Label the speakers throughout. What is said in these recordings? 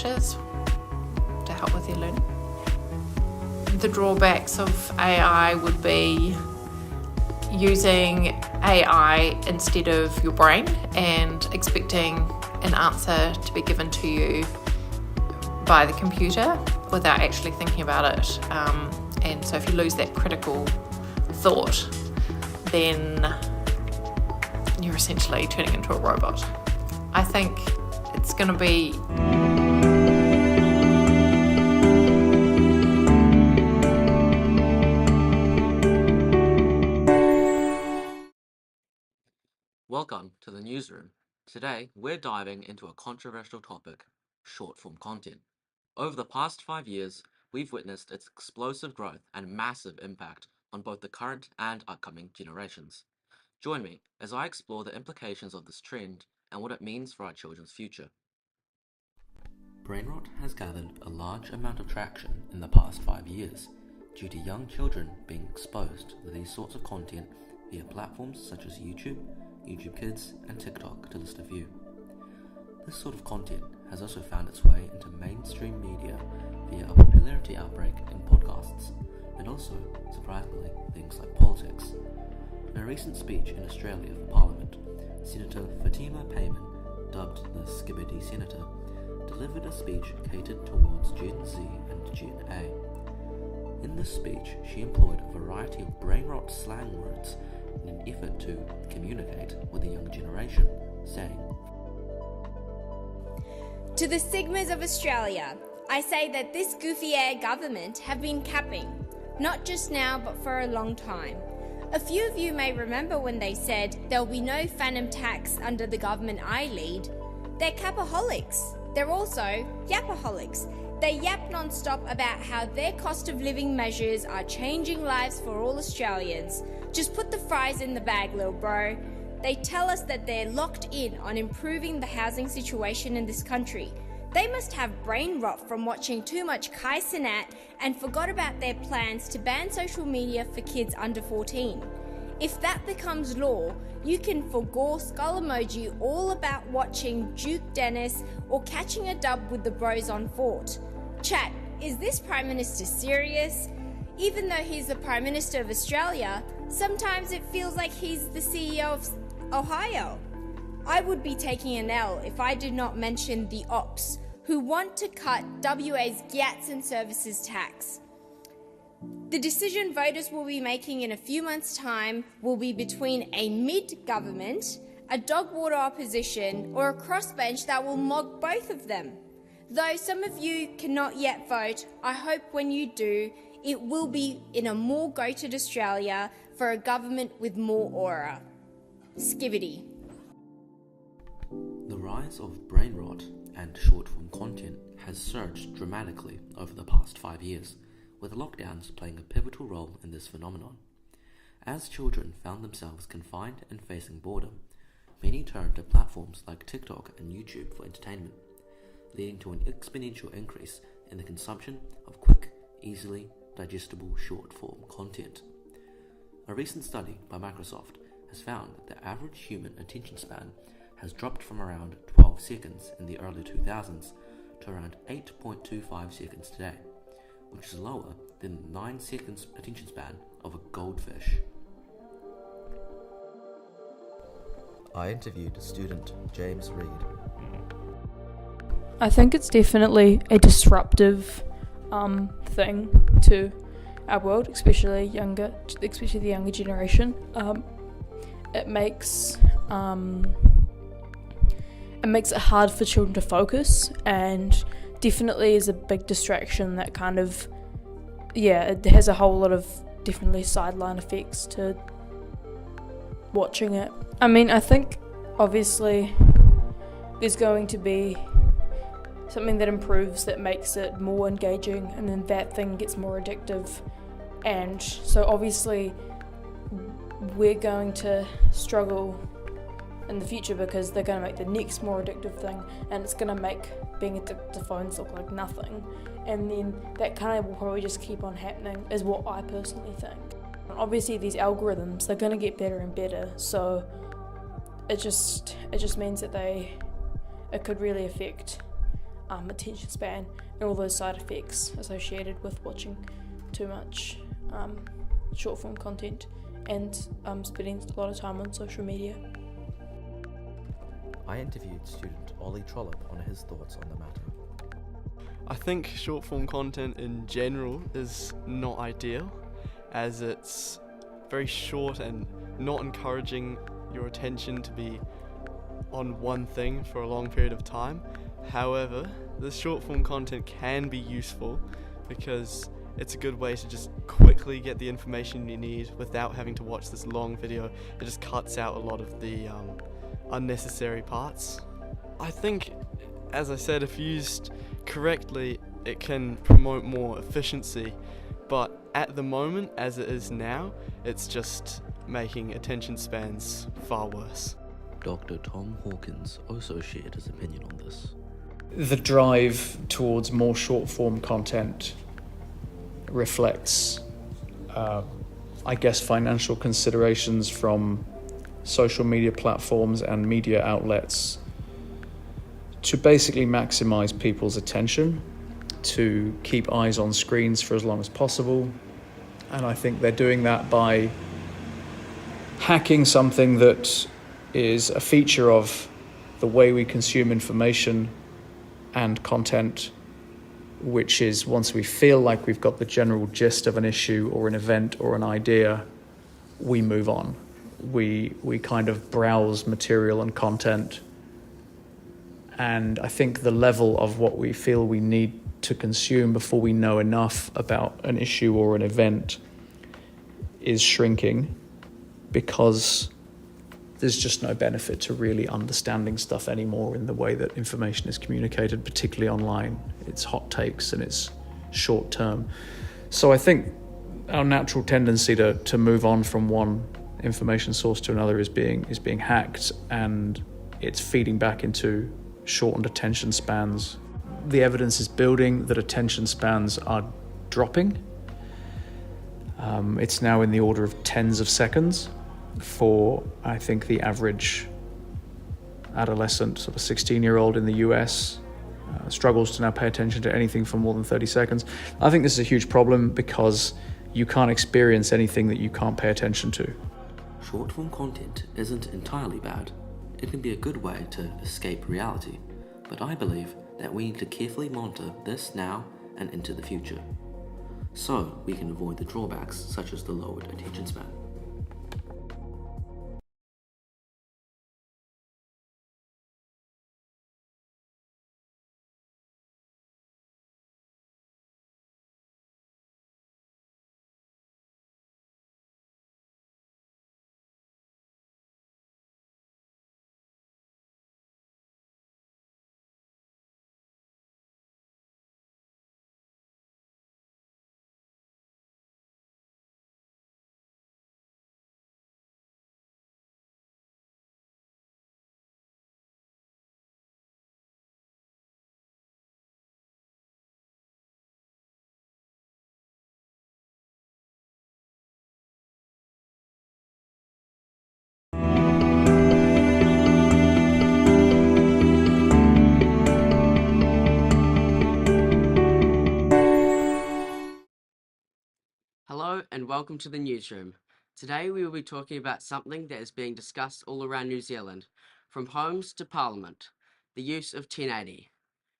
Speaker 1: computers to help with their learning. The drawbacks of AI would be using AI instead of your brain and expecting an answer to be given to you by the computer without actually thinking about it. And so if you lose that critical thought, then you're essentially turning into a robot. I think it's going to be
Speaker 2: Welcome to the Newsroom. Today, we're diving into a controversial topic, short-form content. Over the past 5 years, we've witnessed its explosive growth and massive impact on both the current and upcoming generations. Join me as I explore the implications of this trend and what it means for our children's future. Brain rot has gathered a large amount of traction in the past 5 years due to young children being exposed to these sorts of content via platforms such as YouTube Kids, and TikTok, to list a few. This sort of content has also found its way into mainstream media via a popularity outbreak in podcasts, and also, surprisingly, things like politics. In a recent speech in Australia for Parliament, Senator Fatima Payman, dubbed the Skibbity Senator, delivered a speech catered towards Gen Z and Gen A. In this speech, she employed a variety of brain rot slang words in an effort to communicate with the young generation, saying,
Speaker 3: "To the Sigmas of Australia, I say that this goofy-air government have been capping, not just now but for a long time. A few of you may remember when they said there'll be no phantom tax under the government I lead. They're capaholics. They're also yapaholics. They yap non-stop about how their cost of living measures are changing lives for all Australians. Just put the fries in the bag, little bro. They tell us that they're locked in on improving the housing situation in this country. They must have brain rot from watching too much Kai Cenat and forgot about their plans to ban social media for kids under 14. If that becomes law, you can forgo skull emoji all about watching Duke Dennis or catching a dub with the bros on Fort. Chat, is this Prime Minister serious? Even though he's the Prime Minister of Australia, sometimes it feels like he's the CEO of Ohio. I would be taking an L if I did not mention the Ops, who want to cut WA's Gats and Services tax. The decision voters will be making in a few months' time will be between a mid-government, a dog-water opposition, or a crossbench that will mog both of them. Though some of you cannot yet vote, I hope when you do, it will be in a more goated Australia for a government with more aura. Skibbity.
Speaker 2: The rise of brain rot and short-form content has surged dramatically over the past 5 years, with lockdowns playing a pivotal role in this phenomenon. As children found themselves confined and facing boredom, many turned to platforms like TikTok and YouTube for entertainment, leading to an exponential increase in the consumption of quick, easily digestible short-form content. A recent study by Microsoft has found that the average human attention span has dropped from around 12 seconds in the early 2000s to around 8.25 seconds today, which is lower than the 9 seconds attention span of a goldfish. I interviewed student James Reed.
Speaker 4: I think it's definitely a disruptive thing to our world, especially the younger generation. It makes it hard for children to focus, and definitely is a big distraction that kind of, it has a whole lot of definitely sideline effects to watching it. I mean, I think obviously there's going to be something that improves, that makes it more engaging, and then that thing gets more addictive. And so obviously we're going to struggle in the future because they're going to make the next more addictive thing, and it's going to make being addicted to phones look like nothing. And then that kind of will probably just keep on happening, is what I personally think. Obviously these algorithms, they're going to get better and better, so it just means that it could really affect attention span, and all those side effects associated with watching too much short form content and spending a lot of time on social media.
Speaker 5: I interviewed student Ollie Trollope on his thoughts on the matter.
Speaker 6: I think short form content in general is not ideal, as it's very short and not encouraging your attention to be on one thing for a long period of time. However, the short form content can be useful because it's a good way to just quickly get the information you need without having to watch this long video. It just cuts out a lot of the unnecessary parts. I think, as I said, if used correctly, it can promote more efficiency, but at the moment, as it is now, it's just making attention spans far worse.
Speaker 5: Dr. Tom Hawkins also shared his opinion on this.
Speaker 7: The drive towards more short form content reflects, I guess, financial considerations from social media platforms and media outlets to basically maximize people's attention, to keep eyes on screens for as long as possible. And I think they're doing that by hacking something that is a feature of the way we consume information and content, which is once we feel like we've got the general gist of an issue or an event or an idea, we move on. We kind of browse material and content. And I think the level of what we feel we need to consume before we know enough about an issue or an event is shrinking, because there's just no benefit to really understanding stuff anymore in the way that information is communicated, particularly online. It's hot takes and it's short term. So I think our natural tendency to move on from one information source to another is being hacked, and it's feeding back into shortened attention spans. The evidence is building that attention spans are dropping. It's now in the order of tens of seconds for, I think, the average adolescent, sort of 16-year-old in the US, struggles to now pay attention to anything for more than 30 seconds. I think this is a huge problem because you can't experience anything that you can't pay attention to.
Speaker 5: Short-form content isn't entirely bad. It can be a good way to escape reality, but I believe that we need to carefully monitor this now and into the future, so we can avoid the drawbacks such as the lowered attention span.
Speaker 2: Hello and welcome to the Newsroom. Today we will be talking about something that is being discussed all around New Zealand, from homes to Parliament, the use of 1080.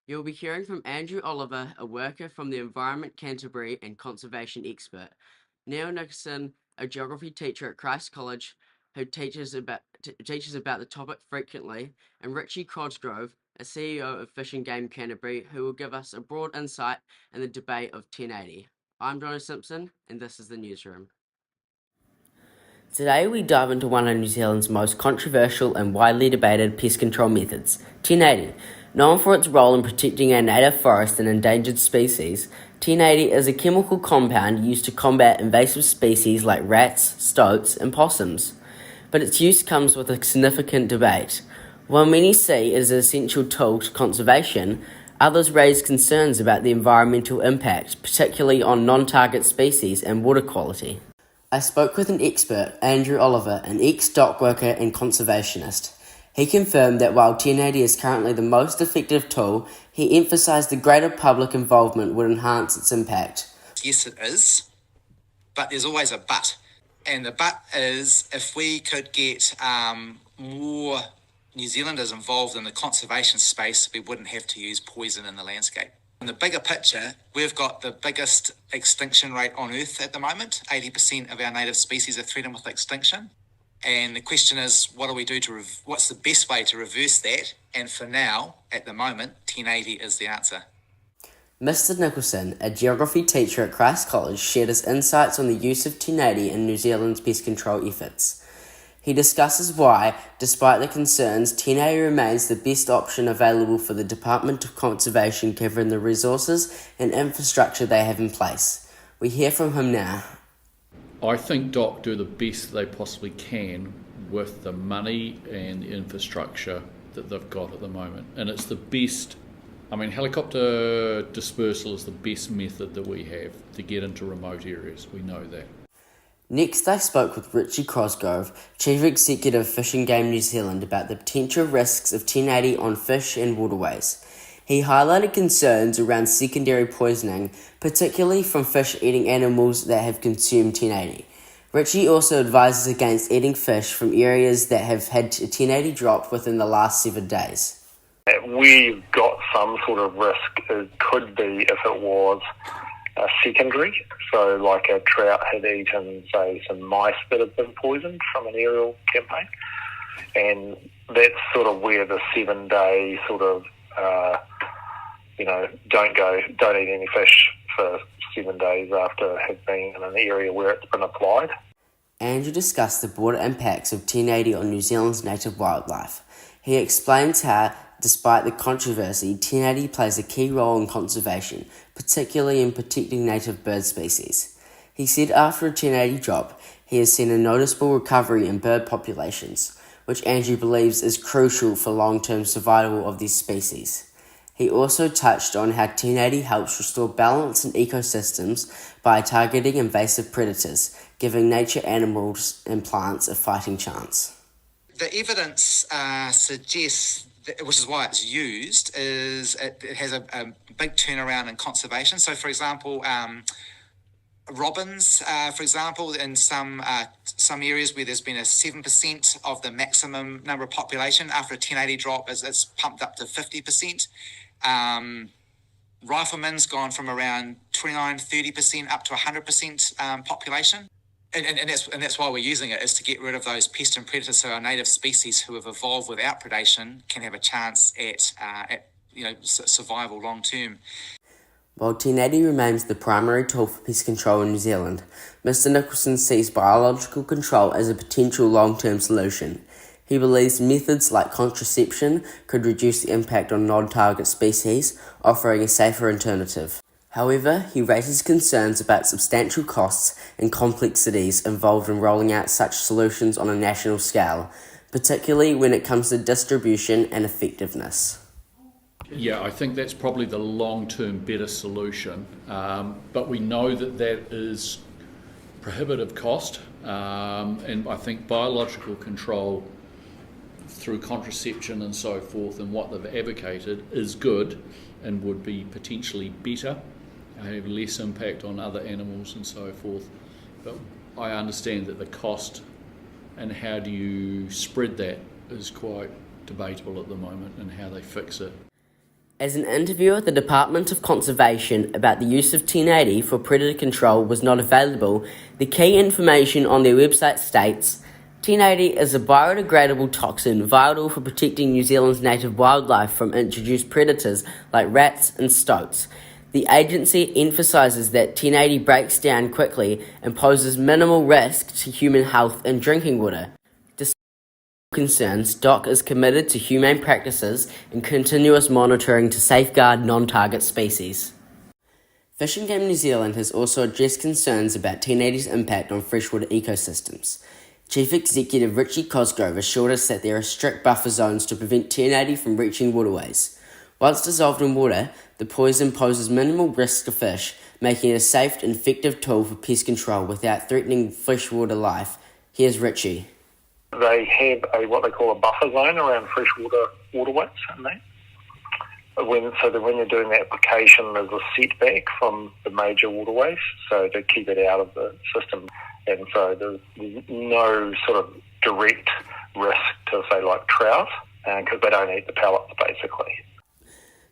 Speaker 2: You will be hearing from Andrew Oliver, a worker from the Environment Canterbury and conservation expert, Neil Nicholson, a geography teacher at Christ College who teaches about the topic frequently, and Richie Cosgrove, a CEO of Fish and Game Canterbury, who will give us a broad insight in the debate of 1080. I'm Jono Simpson, and this is the Newsroom.
Speaker 8: Today we dive into one of New Zealand's most controversial and widely debated pest control methods, 1080. Known for its role in protecting our native forest and endangered species, 1080 is a chemical compound used to combat invasive species like rats, stoats, and possums. But its use comes with a significant debate. While many see it as an essential tool to conservation, others raise concerns about the environmental impact, particularly on non-target species and water quality. I spoke with an expert, Andrew Oliver, an ex-dock worker and conservationist. He confirmed that while 1080 is currently the most effective tool, he emphasised the greater public involvement would enhance its impact.
Speaker 9: Yes, it is, but there's always a but. And the but is if we could get more New Zealanders involved in the conservation space, we wouldn't have to use poison in the landscape. In the bigger picture, we've got the biggest extinction rate on Earth at the moment. 80% of our native species are threatened with extinction. And the question is, what do we do what's the best way to reverse that? And for now, at the moment, 1080 is the answer.
Speaker 8: Mr. Nicholson, a geography teacher at Christ College, shared his insights on the use of 1080 in New Zealand's pest control efforts. He discusses why, despite the concerns, 1080 remains the best option available for the Department of Conservation given the resources and infrastructure they have in place. We hear from him now.
Speaker 7: I think DOC do the best they possibly can with the money and the infrastructure that they've got at the moment. And it's the best, helicopter dispersal is the best method that we have to get into remote areas. We know that.
Speaker 8: Next, I spoke with Richie Cosgrove, Chief Executive of Fish and Game New Zealand, about the potential risks of 1080 on fish and waterways. He highlighted concerns around secondary poisoning, particularly from fish-eating animals that have consumed 1080. Richie also advises against eating fish from areas that have had a 1080 drop within the last 7 days.
Speaker 10: We've got some sort of risk. It could be if it was secondary, so like a trout had eaten, say, some mice that have been poisoned from an aerial campaign, and that's sort of where the 7 day sort of, don't eat any fish for 7 days after have been in an area where it's been applied.
Speaker 8: Andrew discussed the broader impacts of 1080 on New Zealand's native wildlife. He explains how, despite the controversy, 1080 plays a key role in conservation, particularly in protecting native bird species. He said after a 1080 drop, he has seen a noticeable recovery in bird populations, which Andrew believes is crucial for long-term survival of these species. He also touched on how 1080 helps restore balance in ecosystems by targeting invasive predators, giving nature animals and plants a fighting chance.
Speaker 9: The evidence suggests, which is why it's used, is it has a big turnaround in conservation. So, for example, robins, for example, in some areas where there's been a 7% of the maximum number of population, after a 1080 drop, it's pumped up to 50%. Riflemen's gone from around 29-30% up to 100% population. And that's why we're using it, is to get rid of those pests and predators, so our native species who have evolved without predation can have a chance at survival long term.
Speaker 8: While 1080 remains the primary tool for pest control in New Zealand, Mr. Nicholson sees biological control as a potential long-term solution. He believes methods like contraception could reduce the impact on non-target species, offering a safer alternative. However, he raises concerns about substantial costs and complexities involved in rolling out such solutions on a national scale, particularly when it comes to distribution and effectiveness.
Speaker 7: Yeah, I think that's probably the long-term better solution, but we know that is prohibitive cost, and I think biological control through contraception and so forth and what they've advocated is good and would be potentially better, have less impact on other animals and so forth. But I understand that the cost and how do you spread that is quite debatable at the moment, and how they fix it.
Speaker 8: As an interview at the Department of Conservation about the use of 1080 for predator control was not available, the key information on their website states, 1080 is a biodegradable toxin vital for protecting New Zealand's native wildlife from introduced predators like rats and stoats. The agency emphasises that 1080 breaks down quickly and poses minimal risk to human health and drinking water. Despite concerns, DOC is committed to humane practices and continuous monitoring to safeguard non-target species. Fish and Game New Zealand has also addressed concerns about 1080's impact on freshwater ecosystems. Chief Executive Richie Cosgrove assured us that there are strict buffer zones to prevent 1080 from reaching waterways. Once dissolved in water, the poison poses minimal risk to fish, making it a safe and effective tool for pest control without threatening freshwater life. Here's Richie.
Speaker 10: They have what they call a buffer zone around freshwater waterways, and that. When you're doing the application, there's a setback from the major waterways, so to keep it out of the system. And so there's no sort of direct risk to, say, like trout, because they don't eat the pellets, basically.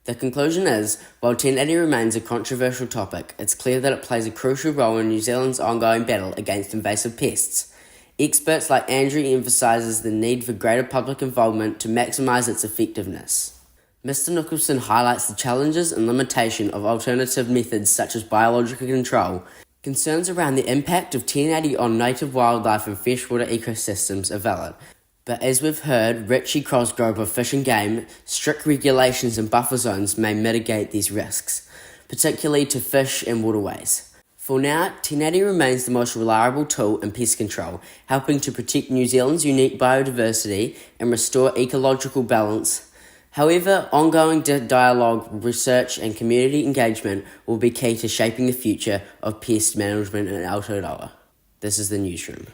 Speaker 8: The conclusion is, while 1080 remains a controversial topic, it's clear that it plays a crucial role in New Zealand's ongoing battle against invasive pests. Experts like Andrew emphasises the need for greater public involvement to maximise its effectiveness. Mr. Nicholson highlights the challenges and limitation of alternative methods such as biological control. Concerns around the impact of 1080 on native wildlife and freshwater ecosystems are valid. But as we've heard Richie Cosgrove of Fish and Game, strict regulations and buffer zones may mitigate these risks, particularly to fish and waterways. For now, 1080 remains the most reliable tool in pest control, helping to protect New Zealand's unique biodiversity and restore ecological balance. However, ongoing dialogue, research and community engagement will be key to shaping the future of pest management in Aotearoa. This is the Newsroom.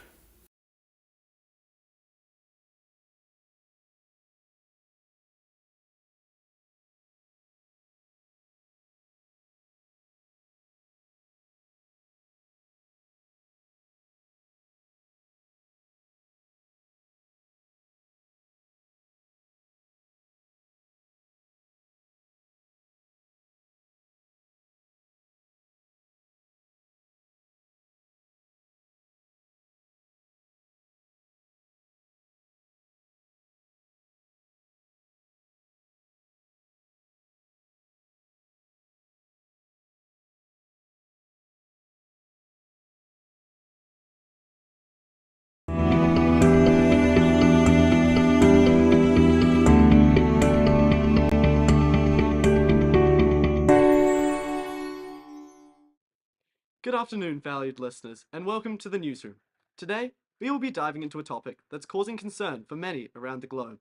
Speaker 6: Good afternoon, valued listeners, and welcome to the Newsroom. Today, we will be diving into a topic that's causing concern for many around the globe.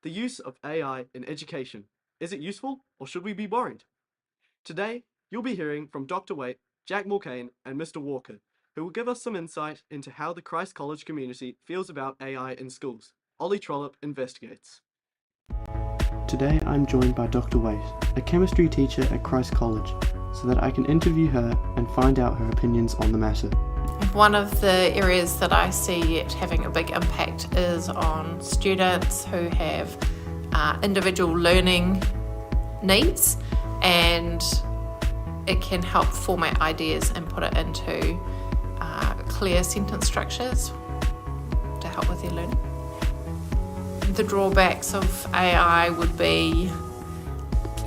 Speaker 6: The use of AI in education. Is it useful, or should we be worried? Today, you'll be hearing from Dr. Waite, Jack Mulcaine, and Mr. Walker, who will give us some insight into how the Christ College community feels about AI in schools. Ollie Trollope investigates.
Speaker 11: Today I'm joined by Dr. Waite, a chemistry teacher at Christ College, so that I can interview her and find out her opinions on the matter.
Speaker 1: One of the areas that I see it having a big impact is on students who have individual learning needs, and it can help format ideas and put it into clear sentence structures to help with their learning. The drawbacks of AI would be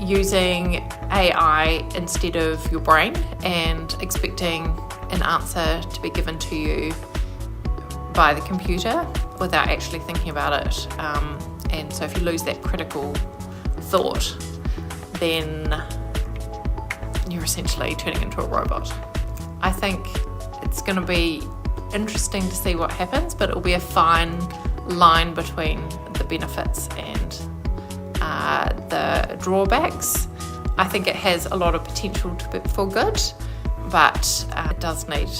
Speaker 1: using AI instead of your brain and expecting an answer to be given to you by the computer without actually thinking about it. And so if you lose that critical thought, then you're essentially turning into a robot. I think it's going to be interesting to see what happens, but it will be a fine line between the benefits and the drawbacks. I think it has a lot of potential for good, but it does need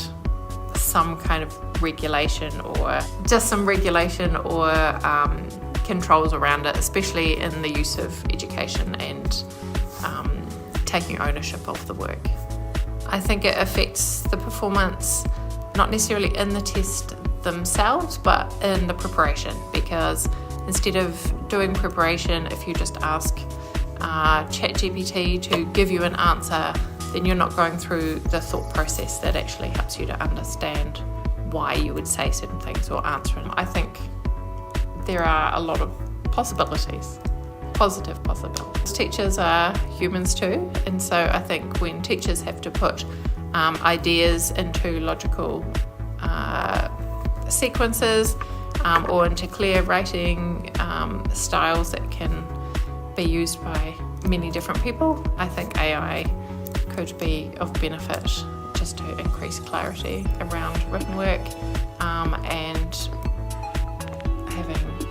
Speaker 1: some kind of regulation or controls around it, especially in the use of education and taking ownership of the work. I think it affects the performance, not necessarily in the test themselves, but in the preparation, because instead of doing preparation, if you just ask ChatGPT to give you an answer, then you're not going through the thought process that actually helps you to understand why you would say certain things or answer them. I think there are a lot of possibilities, positive possibilities. Teachers are humans too, and so I think when teachers have to put ideas into logical sequences or into clear writing styles that can be used by many different people, I think AI could be of benefit just to increase clarity around written work and having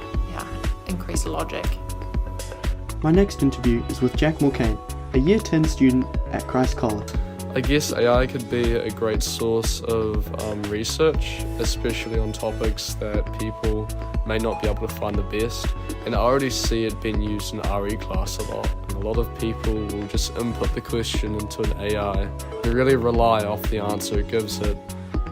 Speaker 1: increased logic.
Speaker 11: My next interview is with Jack Mulcaine, a Year 10 student at Christ College.
Speaker 6: I guess AI could be a great source of research, especially on topics that people may not be able to find the best. And I already see it being used in RE class a lot. And a lot of people will just input the question into an AI and really rely off the answer it gives it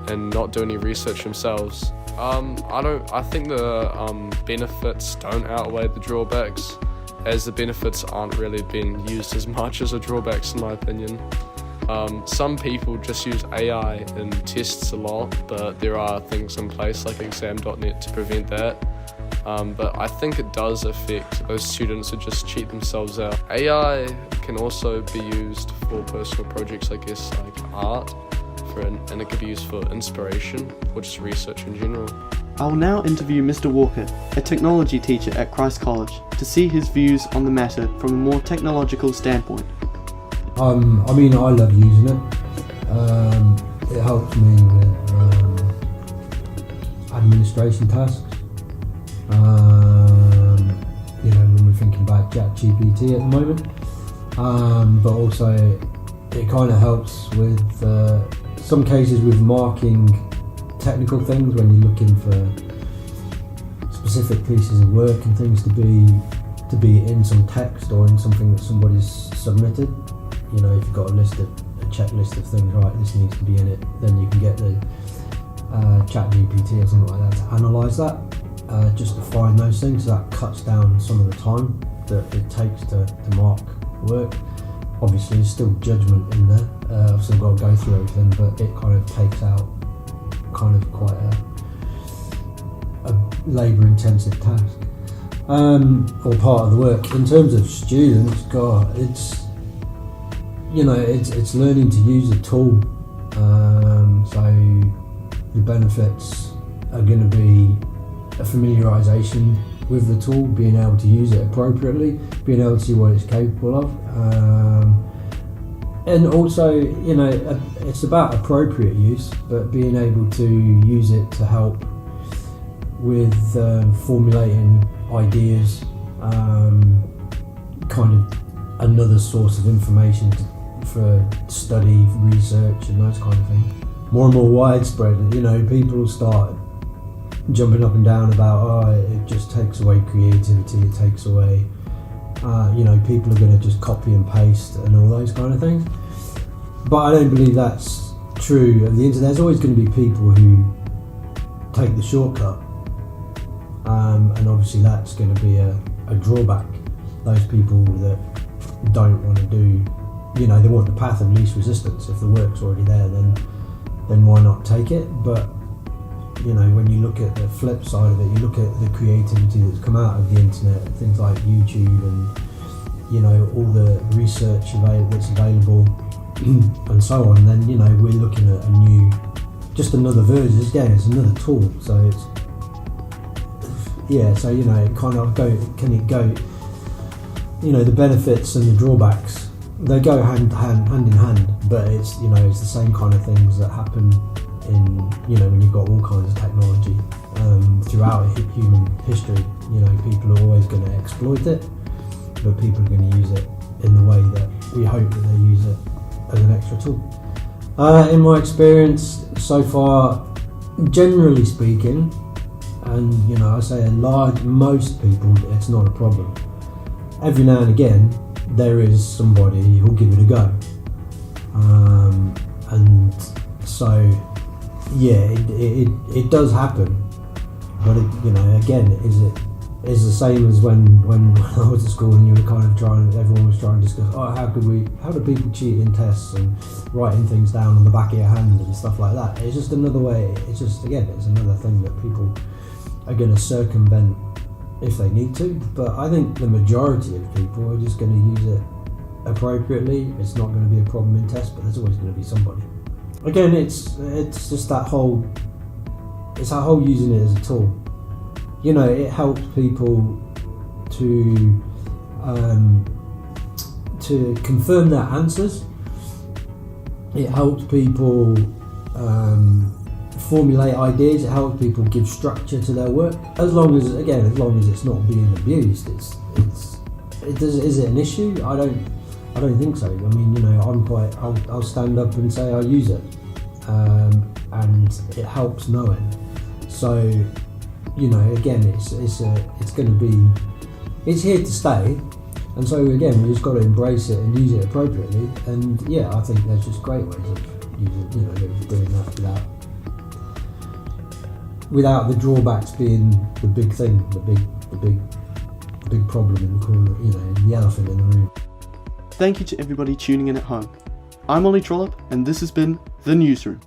Speaker 6: and not do any research themselves. I think the benefits don't outweigh the drawbacks, as the benefits aren't really being used as much as the drawbacks in my opinion. Some people just use AI in tests a lot, but there are things in place like exam.net to prevent that. But I think it does affect those students who just cheat themselves out. AI can also be used for personal projects, I guess, like art, and it could be used for inspiration or just research in general.
Speaker 11: I will now interview Mr. Walker, a technology teacher at Christ College, to see his views on the matter from a more technological standpoint.
Speaker 12: I love using it. It helps me with administration tasks. When we're thinking about ChatGPT at the moment, but also it kind of helps with some cases with marking technical things when you're looking for specific pieces of work and things to be in some text or in something that somebody's submitted. If you've got a checklist of things, right, this needs to be in it, then you can get the ChatGPT or something like that to analyse that, just to find those things. So that cuts down some of the time that it takes to mark work. Obviously, there's still judgment in there. I've still got to go through everything, but it kind of takes out kind of quite a labour-intensive task or part of the work. In terms of students, God, it's learning to use a tool. So the benefits are going to be a familiarisation with the tool, being able to use it appropriately, being able to see what it's capable of, and also it's about appropriate use, but being able to use it to help with formulating ideas, kind of another source of information for study, research and those kind of things. More and more widespread, people start jumping up and down about, it just takes away creativity, it takes away, people are going to just copy and paste and all those kind of things. But I don't believe that's true of the internet. There's always going to be people who take the shortcut, and obviously that's going to be a drawback. Those people that don't want to do, they want the path of least resistance. If the work's already there, then why not take it? But when you look at the flip side of it, you look at the creativity that's come out of the internet, things like YouTube and all the research that's available and so on, then we're looking at just another version. Again, it's another tool, so it's it kind of the benefits and the drawbacks, they go hand in hand, but it's it's the same kind of things that happen in when you've got all kinds of technology throughout human history. People are always going to exploit it, but people are going to use it in the way that we hope that they use it as an extra tool. In my experience so far, generally speaking, and I say most people, it's not a problem. Every now and again there is somebody who'll give it a go, and so it does happen, but again, is the same as when I was at school and you were kind of everyone was trying to discuss, how do people cheat in tests and writing things down on the back of your hand and stuff like that. It's just another way, it's another thing that people are going to circumvent if they need to, but I think the majority of people are just going to use it appropriately. It's not going to be a problem in tests, but there's always going to be somebody. Again, it's just that whole using it as a tool. It helps people to confirm their answers. It helps people formulate ideas. It helps people give structure to their work. As long as it's not being abused, is it an issue? I don't think so. I mean, you know, I'll stand up and say I use it, and it helps knowing. So, you know, again, it's here to stay, and so again, we just got to embrace it and use it appropriately. And yeah, I think there's just great ways of using, you know, of doing that without the drawbacks being the big thing, the big problem in the corner, you know, the elephant in the room.
Speaker 11: Thank you to everybody tuning in at home. I'm Ollie Trollope, and this has been The Newsroom.